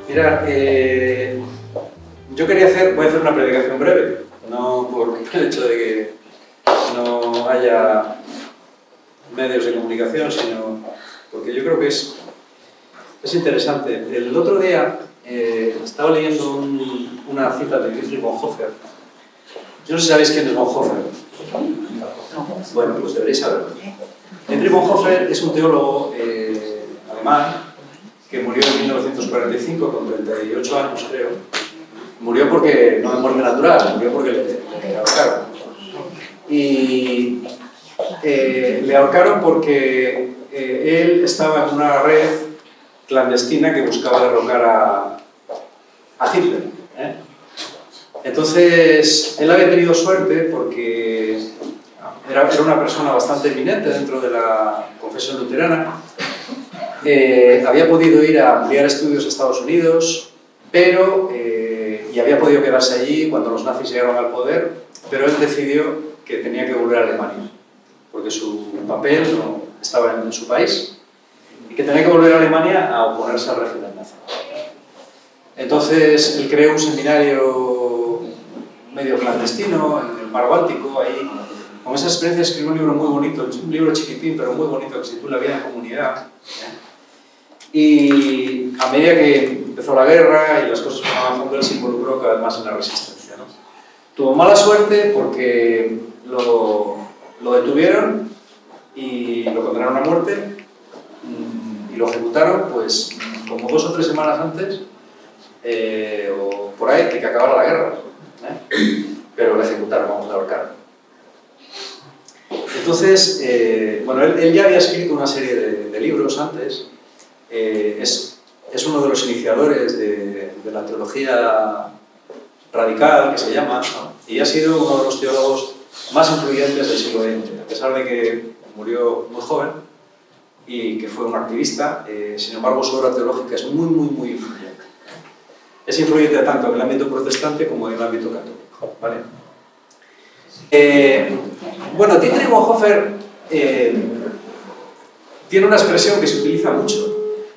Mirad, yo voy a hacer una predicación breve, no por el hecho de que no haya medios de comunicación, sino porque yo creo que es interesante. El otro día estaba leyendo una cita de Dietrich Bonhoeffer. Yo no sé si sabéis quién es Bonhoeffer. Bueno, pues deberéis saberlo. Dietrich Bonhoeffer es un teólogo alemán que murió en 1945 con 38 años, creo. Murió porque no de muerte natural, murió porque le ahorcaron. Y le ahorcaron porque él estaba en una red clandestina que buscaba derrocar a Hitler. Entonces, él había tenido suerte porque era una persona bastante eminente dentro de la confesión luterana. Había podido ir a ampliar estudios a Estados Unidos, pero, y había podido quedarse allí cuando los nazis llegaron al poder, pero él decidió que tenía que volver a Alemania, porque su papel no estaba en su país, y que tenía que volver a Alemania a oponerse al régimen nazi. Entonces, él creó un seminario medio clandestino en el mar Báltico, ahí, con esa experiencia escribió un libro muy bonito, un libro chiquitín, pero muy bonito, que se titula Vida en Comunidad. Y a medida que empezó la guerra y las cosas fueron avanzando, él se involucró cada vez más en la resistencia, ¿no? Tuvo mala suerte porque lo detuvieron y lo condenaron a muerte y lo ejecutaron pues como 2 o 3 semanas antes o por ahí de que acabara la guerra, pero lo ejecutaron, vamos a ahorcar. Entonces, bueno, él ya había escrito una serie de libros antes. Es uno de los iniciadores de la teología radical, que se llama, ¿no? Y ha sido uno de los teólogos más influyentes del siglo XX, a pesar de que murió muy joven y que fue un activista. Sin embargo, su obra teológica es muy influyente. Es influyente tanto en el ámbito protestante como en el ámbito católico, ¿vale? Bueno, Dietrich Bonhoeffer tiene una expresión que se utiliza mucho,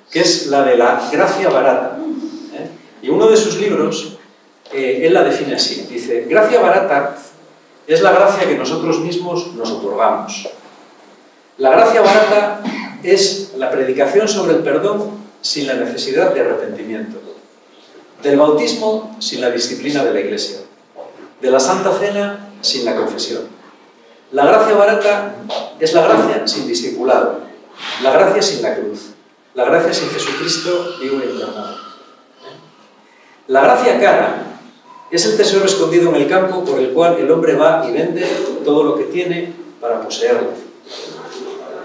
que es la de la gracia barata. Y uno de sus libros, él la define así, dice: gracia barata es la gracia que nosotros mismos nos otorgamos. La gracia barata es la predicación sobre el perdón sin la necesidad de arrepentimiento, del bautismo sin la disciplina de la Iglesia, de la Santa Cena sin la confesión. La gracia barata es la gracia sin discipulado, la gracia sin la cruz, la gracia sin Jesucristo vivo y encarnado. La gracia cara es el tesoro escondido en el campo por el cual el hombre va y vende todo lo que tiene para poseerlo.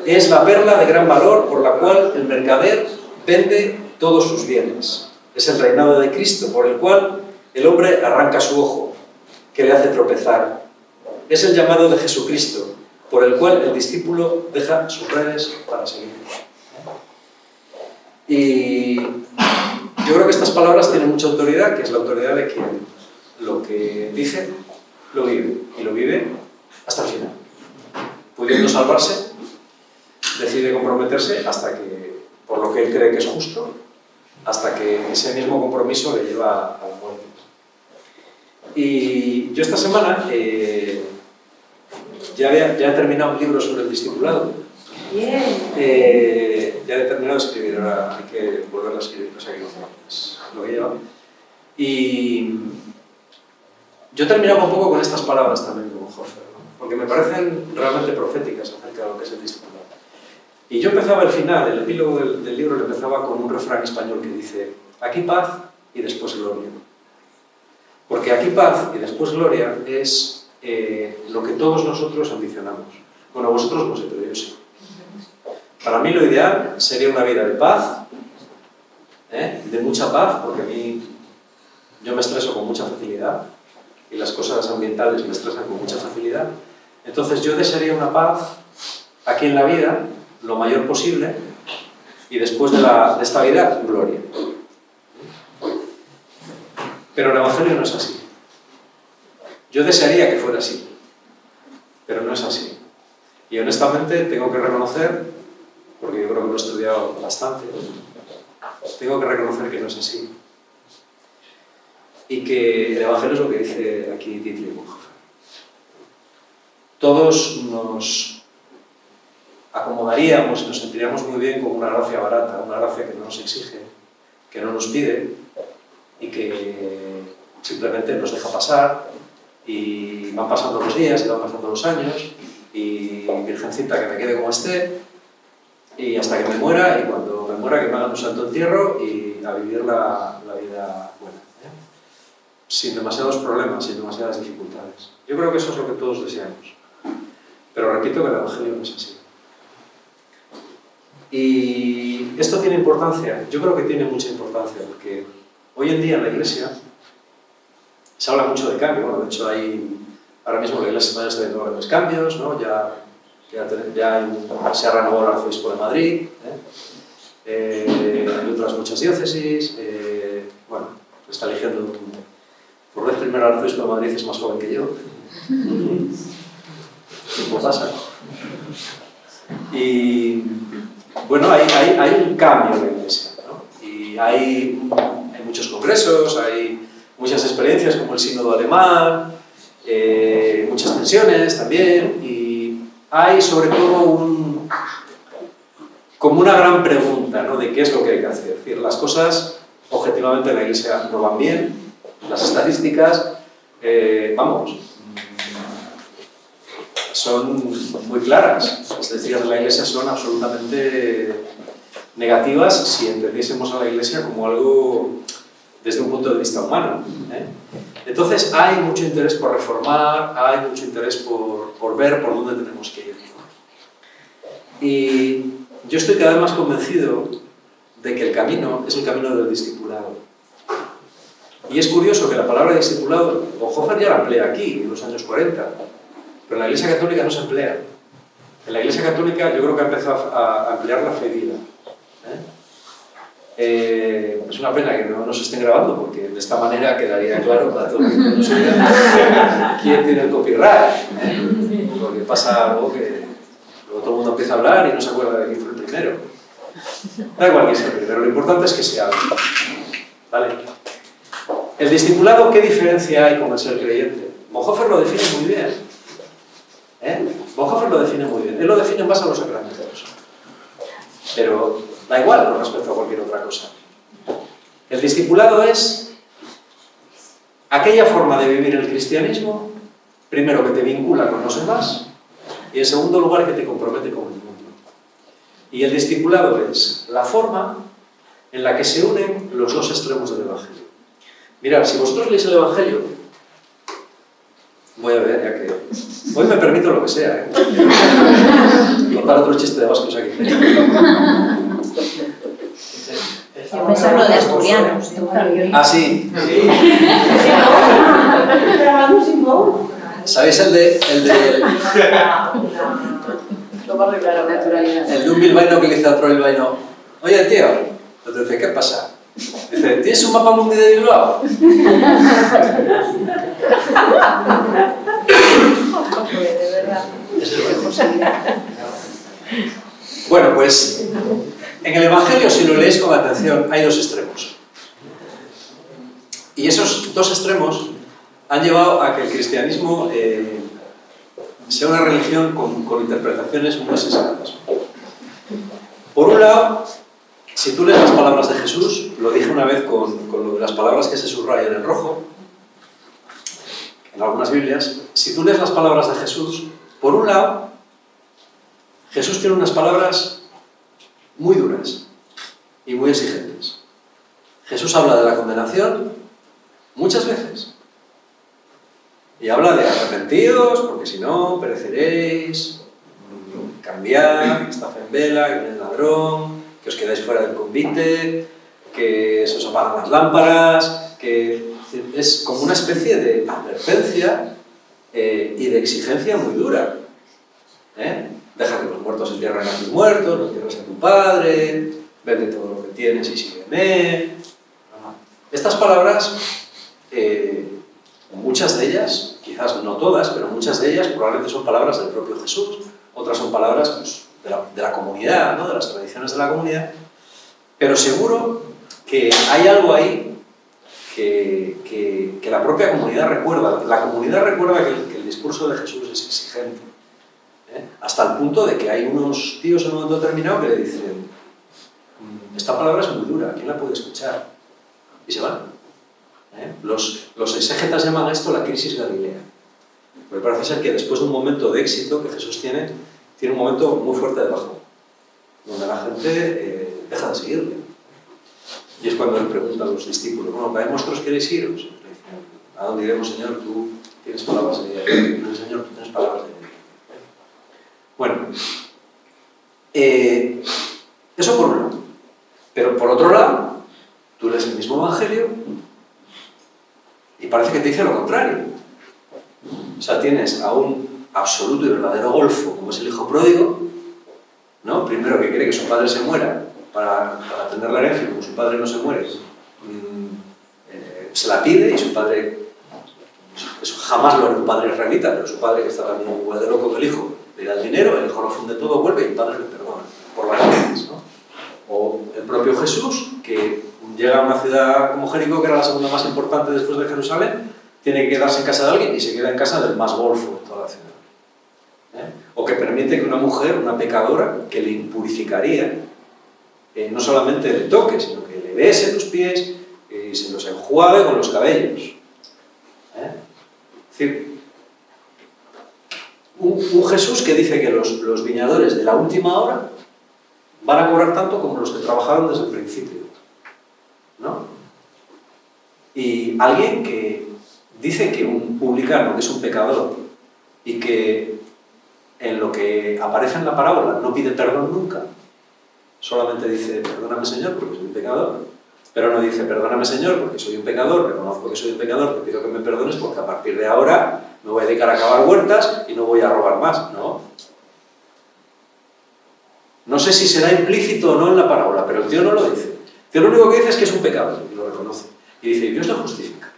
Es la perla de gran valor por la cual el mercader vende todos sus bienes. Es el reinado de Cristo por el cual el hombre arranca su ojo, que le hace tropezar. Es el llamado de Jesucristo por el cual el discípulo deja sus redes para seguirlo. Y yo creo que estas palabras tienen mucha autoridad, que es la autoridad de quien lo que dice lo vive, y lo vive hasta el final. Pudiendo salvarse, decide comprometerse hasta que, por lo que él cree que es justo, hasta que ese mismo compromiso le lleva a la muerte. Y yo esta semana ya he terminado un libro sobre el discipulado. Bien. Ya he terminado de escribir, ahora hay que volverlo a escribir, cosa que no es lo que lleva. Y yo he terminado un poco con estas palabras también como Bonhoeffer, ¿no? Porque me parecen realmente proféticas acerca de lo que es el discipulado. Y yo empezaba el final, el epílogo del libro, lo empezaba con un refrán español que dice: aquí paz y después gloria. Porque aquí paz y después gloria es lo que todos nosotros ambicionamos. Bueno, vosotros no sé, pero yo sí. Para mí lo ideal sería una vida de paz, de mucha paz, porque a mí yo me estreso con mucha facilidad y las cosas ambientales me estresan con mucha facilidad. Entonces yo desearía una paz aquí en la vida, lo mayor posible, y después de esta vida, gloria. Pero el Evangelio no es así. Yo desearía que fuera así, pero no es así. Y honestamente tengo que reconocer, porque yo creo que lo he estudiado bastante, tengo que reconocer que no es así. y que el Evangelio es lo que dice aquí Dietrich Bonhoeffer. Todos nos acomodaríamos y nos sentiríamos muy bien con una gracia barata, una gracia que no nos exige, que no nos pide y que simplemente nos deja pasar, y van pasando los días y van pasando los años, y virgencita que me quede como esté, y hasta que me muera, y cuando me muera que me hagan un santo entierro y a vivir la vida buena, sin demasiados problemas, sin demasiadas dificultades. Yo creo que eso es lo que todos deseamos, pero repito que el Evangelio no es así. Y esto tiene importancia, yo creo que tiene mucha importancia, porque hoy en día en la Iglesia se habla mucho de cambio. Bueno, de hecho ahora mismo la Iglesia española está viendo grandes cambios, ¿no? Se ha renovado el arzobispo de Madrid, hay otras muchas diócesis, bueno, se está eligiendo por vez primero el arzobispo de Madrid, es más joven que yo. ¿Cómo pasa? Y bueno, hay un cambio en la Iglesia, ¿no? Y hay muchos congresos, hay muchas experiencias como el sínodo alemán, muchas tensiones también, y hay sobre todo como una gran pregunta, ¿no? De qué es lo que hay que hacer. Es decir, las cosas objetivamente en la Iglesia no van bien, las estadísticas, son muy claras. Las estadísticas de la Iglesia son absolutamente negativas si entendiésemos a la Iglesia como algo desde un punto de vista humano. Entonces hay mucho interés por reformar, hay mucho interés por ver por dónde tenemos que ir. Y yo estoy cada vez más convencido de que el camino es el camino del discipulado. Y es curioso que la palabra discipulado, Bonhoeffer ya la emplea aquí, en los años 40, pero en la Iglesia Católica no se emplea. En la Iglesia Católica yo creo que ha empezado a emplear la fe viva. Es una pena que no nos estén grabando, porque de esta manera quedaría claro para todo el que nos oiga quién tiene el copyright, porque pasa algo que luego todo el mundo empieza a hablar y no se acuerda de quién fue el primero. Da igual quién sea el primero, lo importante es que se hable. ¿Vale? El discipulado, ¿qué diferencia hay con el ser creyente? Bonhoeffer lo define muy bien. Bonhoeffer lo define muy bien. Él lo define en base a los sacramentos. Pero da igual con respecto a cualquier otra cosa. El discipulado es aquella forma de vivir el cristianismo, primero, que te vincula con los demás, y en segundo lugar, que te compromete con el mundo. Y el discipulado es la forma en la que se unen los dos extremos del Evangelio. Mirad, si vosotros leéis el Evangelio, voy a ver, ya que hoy me permito lo que sea, contar otro chiste de vascos aquí. Empezar lo de asturianos. Ah, sí. ¿Sabéis el de un bilbaíno que le dice a otro bilbaíno: oye, tío, otro dice, ¿qué pasa? Dice, ¿tienes un mapa mundi de Bilbao? Bueno, pues en el Evangelio, si lo leéis con atención, hay dos extremos. Y esos dos extremos han llevado a que el cristianismo sea una religión con interpretaciones muy sesgadas. Por un lado, si tú lees las palabras de Jesús, lo dije una vez con lo de las palabras que se subrayan en rojo, en algunas Biblias, si tú lees las palabras de Jesús, por un lado, Jesús tiene unas palabras muy duras y muy exigentes. Jesús habla de la condenación muchas veces. Y habla de arrepentidos, porque si no, pereceréis, cambiad, que está fe en vela, que viene el ladrón, que os quedáis fuera del convite, que se os apagan las lámparas, que es como una especie de advertencia y de exigencia muy dura. Deja que los muertos entierren a tus muertos, no entierres a tu padre, vende todo lo que tienes y sígueme. Estas palabras, muchas de ellas, quizás no todas, pero muchas de ellas probablemente son palabras del propio Jesús, otras son palabras pues, de la comunidad, ¿no? De las tradiciones de la comunidad, pero seguro que hay algo ahí que la propia comunidad recuerda. La comunidad recuerda que el discurso de Jesús es exigente, hasta el punto de que hay unos tíos en un momento determinado que le dicen: esta palabra es muy dura, ¿quién la puede escuchar? Y se van. Los exégetas llaman a esto la crisis galilea. Porque parece ser que después de un momento de éxito que Jesús tiene un momento muy fuerte de bajón, donde la gente deja de seguirle. Y es cuando él pregunta a los discípulos: bueno, ¿para vosotros queréis iros? Le dicen: ¿a dónde iremos, Señor? Tú tienes palabras de vida. Señor, tú tienes palabras de vida. Bueno, eso por un lado. Pero por otro lado, tú lees el mismo Evangelio y parece que te dice lo contrario. O sea, tienes a un absoluto y verdadero golfo, como es el hijo pródigo, ¿no? Primero, que quiere que su padre se muera para tener la herencia, como su padre no se muere, se la pide, y su padre, eso jamás lo hará un padre israelita, pero su padre, que está también igual de loco que el hijo, le da el dinero, el hijo lo funde todo, vuelve y el padre le perdona por las veces, ¿no? O el propio Jesús, que llega a una ciudad como Jericó, que era la segunda más importante después de Jerusalén, tiene que quedarse en casa de alguien y se queda en casa del más golfo de toda la ciudad. O que permite que una mujer, una pecadora, que le impurificaría, no solamente le toque, sino que le bese los pies y se los enjuague con los cabellos. Es decir, un Jesús que dice que los viñadores de la última hora van a cobrar tanto como los que trabajaron desde el principio, ¿no? Y alguien que dice que un publicano, que es un pecador, y que en lo que aparece en la parábola no pide perdón nunca, solamente dice: perdóname, Señor, porque soy un pecador, pero no dice: perdóname, Señor, porque soy un pecador, reconozco que soy un pecador, te pido que me perdones porque a partir de ahora me voy a dedicar a cavar huertas y no voy a robar más. No sé si será implícito o no en la parábola, pero el tío no lo dice. El tío lo único que dice es que es un pecado, y lo reconoce. Y dice: Dios lo justifica.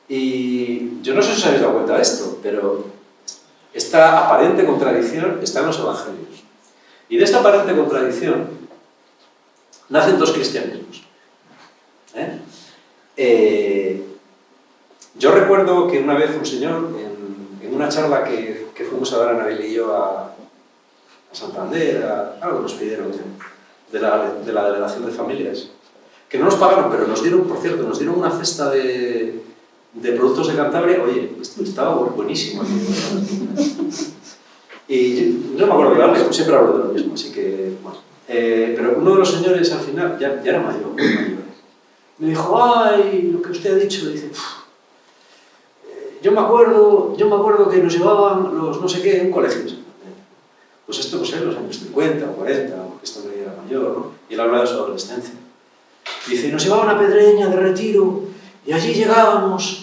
Y yo no sé si os habéis dado cuenta de esto, pero esta aparente contradicción está en los evangelios. Y de esta aparente contradicción nacen dos cristianismos. Yo recuerdo que una vez un señor, en una charla que fuimos a dar a Nabil y yo a Santander, algo nos pidieron de la delegación de familias, que no nos pagaron, pero nos dieron, por cierto, nos dieron una cesta de productos de Cantabria. Oye, esto estaba buenísimo. Y yo no me acuerdo de hablarle, siempre hablo de lo mismo, así que, bueno. Pero uno de los señores al final, ya era mayor, me dijo: ay, lo que usted ha dicho, dice, yo me acuerdo que nos llevaban los no sé qué en un colegio. Pues esto, pues en los años 50 o 40, porque esto que era mayor, ¿no? Y él hablaba de su adolescencia. Dice: nos llevaban a Pedreña de retiro y allí llegábamos.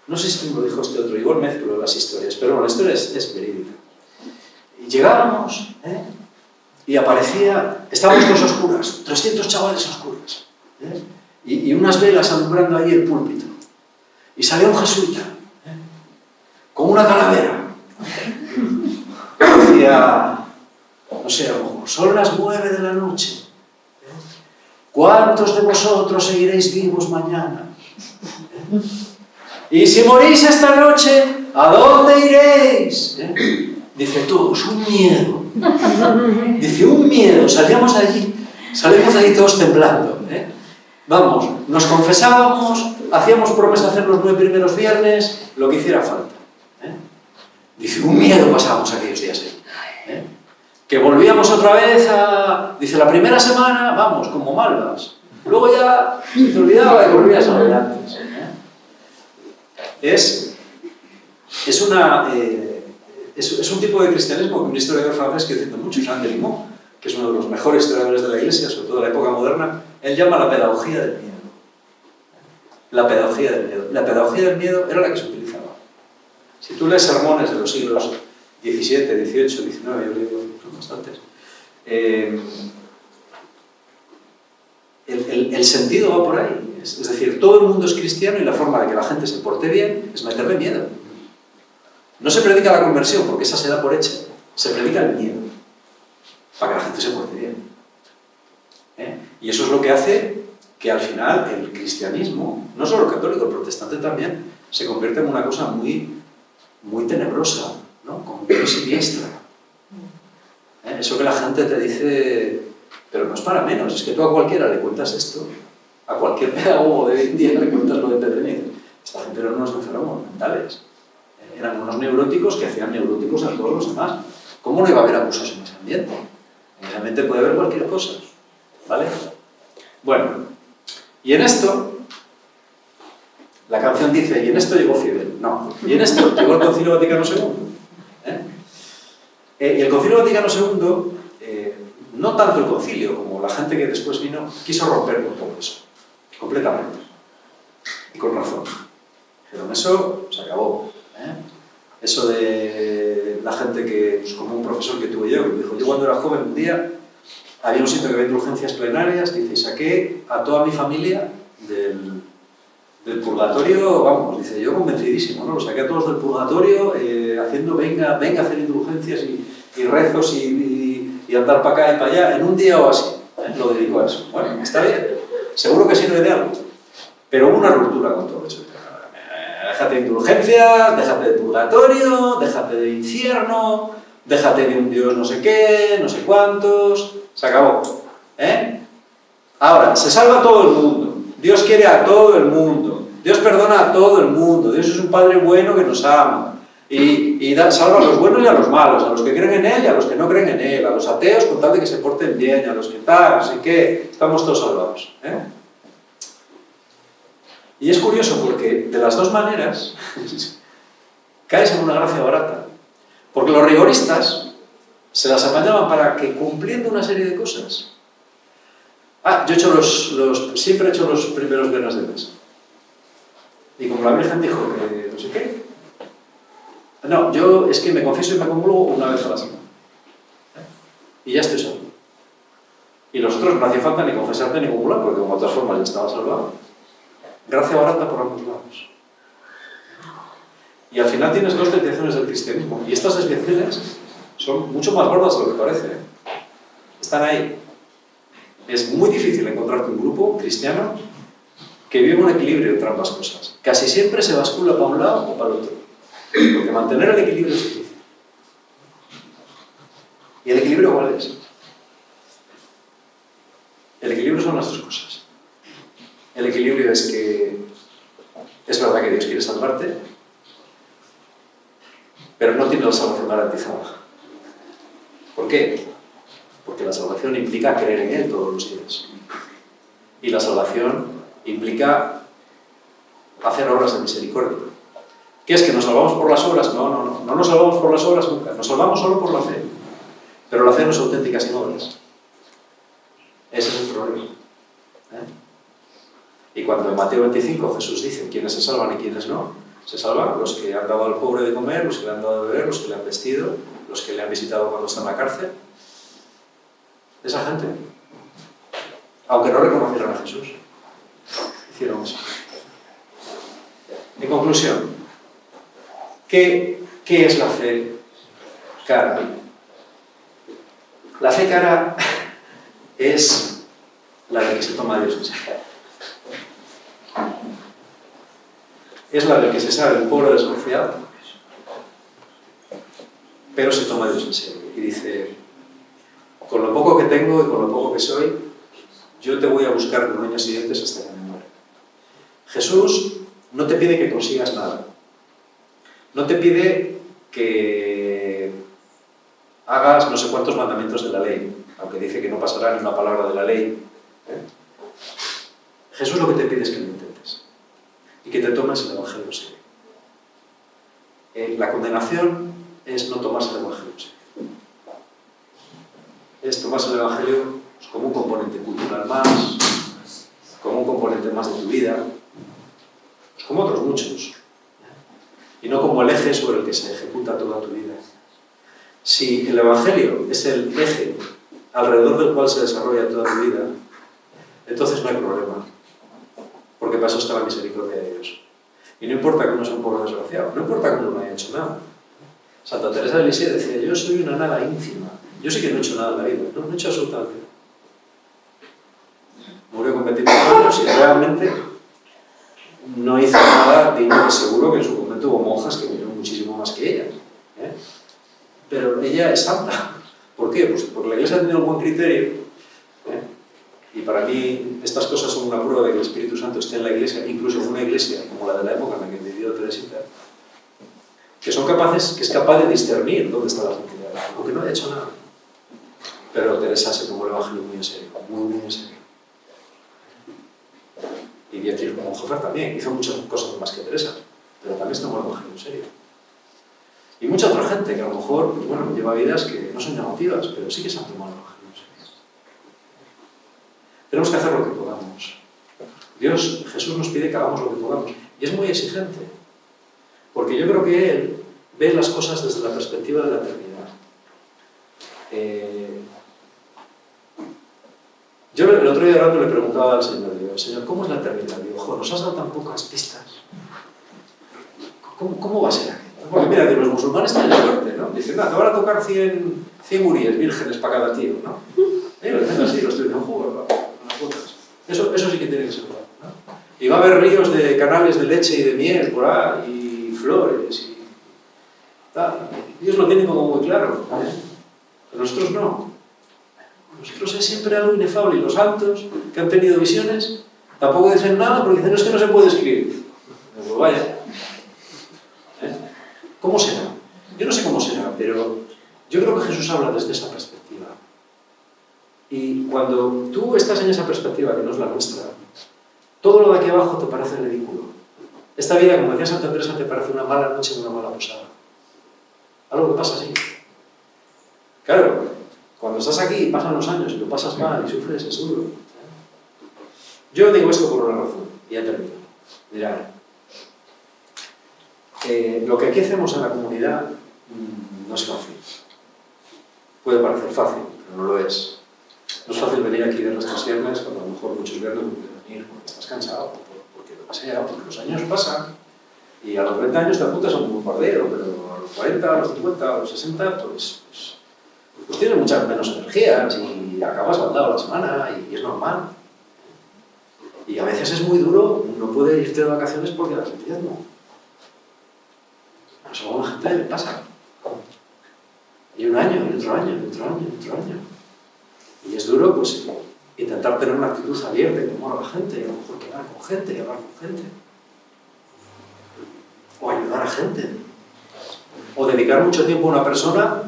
No sé si me lo dijo este otro, igual mezclo las historias, pero bueno, la historia es verídica. Y llegábamos, y aparecía, estábamos todos oscuras, 300 chavales oscuras, y unas velas alumbrando ahí el púlpito. Y salía un jesuita, con una calavera. Decía, no sé, a lo mejor, son las 9 de la noche. ¿Cuántos de vosotros seguiréis vivos mañana? Y si morís esta noche, ¿a dónde iréis? Dice: todos, un miedo. Dice: un miedo. Salimos de allí todos temblando. Vamos, nos confesábamos, hacíamos promesa de hacer los 9 primeros viernes, lo que hiciera falta. Dice: un miedo pasábamos aquellos días ahí. Que volvíamos otra vez dice, la primera semana, vamos, como malvas. Luego ya te olvidaba y volvías a lo de antes. Es un tipo de cristianismo que un historiador francés que cita mucho, Jean Delimont, que es uno de los mejores historiadores de la Iglesia, sobre todo de la época moderna, él llama la pedagogía del miedo. La pedagogía del miedo. La pedagogía del miedo era la que se utilizaba. Si tú lees sermones de los siglos XVII, XVIII, XIX, yo leo bastantes, el sentido va por ahí. Es decir, todo el mundo es cristiano y la forma de que la gente se porte bien es meterle miedo. No se predica la conversión porque esa se da por hecha, se predica el miedo para que la gente se porte bien. Y eso es lo que hace que al final el cristianismo, no solo el católico, el protestante también, se convierte en una cosa muy, muy tenebrosa, ¿no? Como muy siniestra. Eso que la gente te dice, pero no es para menos, es que tú a cualquiera le cuentas esto, a cualquier pedagogo de hoy en día le cuentas lo de Pedro y dices, esta gente eran unos enfermos mentales, eran unos neuróticos que hacían neuróticos a todos los demás. ¿Cómo no iba a haber abusos en ese ambiente? En ese ambiente puede haber cualquier cosa, ¿vale? Bueno, y en esto, la canción dice, y en esto llegó Fidel. No, y en esto llegó el Concilio Vaticano II. Y el Concilio Vaticano II, no tanto el concilio como la gente que después vino, quiso romper con todo eso, completamente. Y con razón. Pero eso se acabó. Eso de la gente que, pues como un profesor que tuve yo, que me dijo, yo cuando era joven un día, había un sitio que había urgencias plenarias, dice, y saqué a toda mi familia del purgatorio, vamos, dice, yo convencidísimo, ¿no? Los saqué a todos del purgatorio, haciendo, venga a hacer indulgencias y rezos y andar para acá y para allá, en un día o así. Lo dedico a eso. Bueno, está bien, seguro que sirve de algo, pero hubo una ruptura con todo eso. Déjate de indulgencias, déjate de purgatorio, déjate de infierno, déjate de un Dios no sé qué, no sé cuántos, se acabó. Ahora, se salva a todo el mundo, Dios quiere a todo el mundo, Dios perdona a todo el mundo, Dios es un Padre bueno que nos ama y salva a los buenos y a los malos, a los que creen en Él y a los que no creen en Él, a los ateos con tal de que se porten bien, a los que tal, no sé qué, estamos todos salvados. Y es curioso porque de las dos maneras caes en una gracia barata. Porque los rigoristas se las apañaban para que cumpliendo una serie de cosas. Yo he hecho siempre he hecho los primeros viernes de mes. Y como la Virgen dijo que no sé qué, no, yo es que me confieso y me comulgo una vez a la semana. Y ya estoy salvo. Y los otros no hacía falta ni confesarte ni comulgar, porque como de todas formas ya estaba salvado. Gracia barata por ambos lados. Y al final tienes dos desviaciones del cristianismo. Y estas desviaciones son mucho más gordas de lo que parece. Están ahí. Es muy difícil encontrarte un grupo cristiano que vive un equilibrio entre ambas cosas. Casi siempre se bascula para un lado o para el otro. Porque mantener el equilibrio es difícil. ¿Y el equilibrio cuál es? El equilibrio son las dos cosas. El equilibrio es que es verdad que Dios quiere salvarte, pero no tiene la salvación garantizada. ¿Por qué? Porque la salvación implica creer en Él todos los días. Y la salvación implica hacer obras de misericordia. ¿Qué es que nos salvamos por las obras? No nos salvamos por las obras nunca. Nos salvamos solo por la fe. Pero la fe no es auténtica sin obras. Ese es el problema. Y cuando en Mateo 25 Jesús dice quiénes se salvan y quiénes no, se salvan los que han dado al pobre de comer, los que le han dado de beber, los que le han vestido, los que le han visitado cuando está en la cárcel. Esa gente, aunque no reconocieran a Jesús, hicieron eso. En conclusión, ¿qué es la fe cara? La fe cara es la de que se toma a Dios en serio. Es la del que se sabe el pobre desconfiado, pero se toma a Dios en serio y dice, con lo poco que tengo y con lo poco que soy, yo te voy a buscar con uñas y dientes hasta que me muera. Jesús no te pide que consigas nada, no te pide que hagas no sé cuántos mandamientos de la ley, aunque dice que no pasará ni una palabra de la ley. Jesús lo que te pide es que lo intentes y que te tomes el Evangelio en serio. La condenación es no tomarse el Evangelio en serio. Es tomarse el Evangelio pues, como un componente cultural más, como un componente más de tu vida, pues, como otros muchos, y no como el eje sobre el que se ejecuta toda tu vida. Si el Evangelio es el eje alrededor del cual se desarrolla toda tu vida, entonces no hay problema, porque para eso está la misericordia de Dios. Y no importa que uno sea un pobre desgraciado, no importa que uno no haya hecho nada. Santa Teresa de Lisieux decía, yo soy una nada ínfima, yo sí que no he hecho nada en la vida, no he hecho absolutamente nada. Murió con 24 años y realmente no hizo nada digno de seguro, que en su convento hubo monjas que vivieron muchísimo más que ella. ¿Eh? Pero ella es santa. ¿Por qué? Pues porque la Iglesia ha tenido un buen criterio. ¿Eh? Y para mí estas cosas son una prueba de que el Espíritu Santo esté en la Iglesia, incluso en una Iglesia como la de la época en la que vivió Teresita, que es capaz de discernir dónde está la santidad, aunque no haya hecho nada. Pero Teresa se tomó el Evangelio muy en serio, muy en serio. Y Dietrich Bonhoeffer también, hizo muchas cosas más que Teresa, pero también se tomó el Evangelio en serio. Y mucha otra gente que a lo mejor, pues bueno, lleva vidas que no son llamativas, pero sí que se han tomado el Evangelio en serio. Tenemos que hacer lo que podamos. Jesús nos pide que hagamos lo que podamos. Y es muy exigente, porque yo creo que Él ve las cosas desde la perspectiva de la eternidad. Yo el otro día le preguntaba al Señor, digo, Señor, ¿cómo es la eternidad? Digo, ojo, nos has dado tan pocas pistas. ¿Cómo va a ser aquello? Porque mira, los musulmanes tienen suerte, ¿no? Dicen, te van a tocar 100 guríes vírgenes para cada tío, ¿no? Lo dicen así, los tíos no juegan las cuotas. Eso sí que tiene que ser verdad, ¿no? Y va a haber ríos de canales de leche y de miel por ahí, y flores, y tal. Ellos lo tienen como muy claro, ¿eh? Pero nosotros no. Nosotros es siempre algo inefable, y los altos que han tenido visiones tampoco dicen nada porque dicen, no, es que no se puede escribir. Pues vaya. ¿Cómo será? Yo no sé cómo será, pero yo creo que Jesús habla desde esa perspectiva. Y cuando tú estás en esa perspectiva, que no es la nuestra, todo lo de aquí abajo te parece ridículo. Esta vida, como decía Santa Teresa, te parece una mala noche en una mala posada. Algo que pasa así. Claro, cuando estás aquí, pasan los años y lo pasas mal y sufres, es duro. Yo digo esto por una razón, y ya termino. Mirad, lo que aquí hacemos en la comunidad no es fácil. Puede parecer fácil, pero no lo es. No es fácil venir aquí de nuestros viernes, cuando a lo mejor muchos viernes no puedes venir porque estás cansado, porque lo que sea, porque los años pasan, y a los 30 años te apuntas a un bombardero, pero a los 40, a los 50, a los 60, pues tienes muchas menos energías y acabas baldado la semana y es normal. Y a veces es muy duro, no puedes irte de vacaciones porque las entiendo. A eso a una gente le pasa. Y un año, y otro año, y otro año, y otro año. Y es duro, pues, intentar tener una actitud abierta y de amor a la gente, y a lo mejor quedar con gente, y hablar con gente. O ayudar a gente. O dedicar mucho tiempo a una persona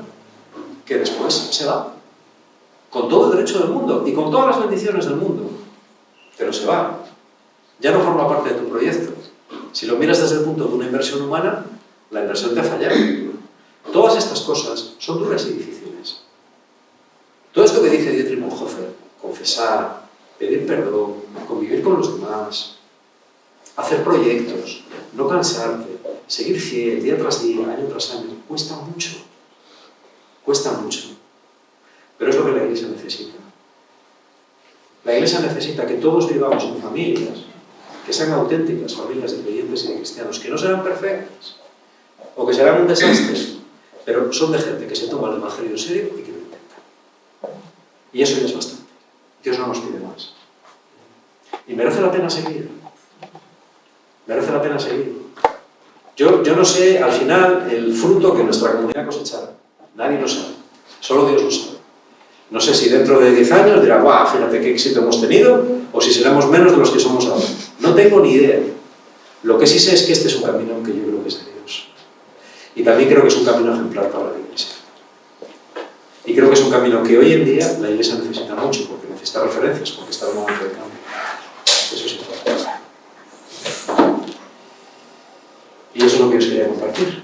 que después se va. Con todo el derecho del mundo, y con todas las bendiciones del mundo. Pero se va. Ya no forma parte de tu proyecto. Si lo miras desde el punto de una inversión humana, la inversión te ha fallado. Todas estas cosas son duras y difíciles. Todo esto que dice Dietrich Bonhoeffer, confesar, pedir perdón, convivir con los demás, hacer proyectos, no cansarte, seguir fiel día tras día, año tras año, cuesta mucho. Cuesta mucho. Pero es lo que la Iglesia necesita. La Iglesia necesita que todos vivamos en familias, que sean auténticas familias de creyentes y de cristianos, que no serán perfectas, o que serán un desastre, pero son de gente que se toma el Evangelio en serio y que lo intenta. Y eso ya es bastante. Dios no nos pide más. Y merece la pena seguir. Merece la pena seguir. Yo no sé, al final, el fruto que nuestra comunidad cosechará. Nadie lo sabe. Solo Dios lo sabe. No sé si dentro de 10 años dirá, ¡guau! Fíjate qué éxito hemos tenido, o si seremos menos de los que somos ahora. No tengo ni idea. Lo que sí sé es que este es un camino que yo creo que es de Dios. Y también creo que es un camino ejemplar para la Iglesia. Y creo que es un camino que hoy en día la Iglesia necesita mucho, porque necesita referencias, porque está en un momento de cambio. Eso es importante. Y eso es lo que os quería compartir.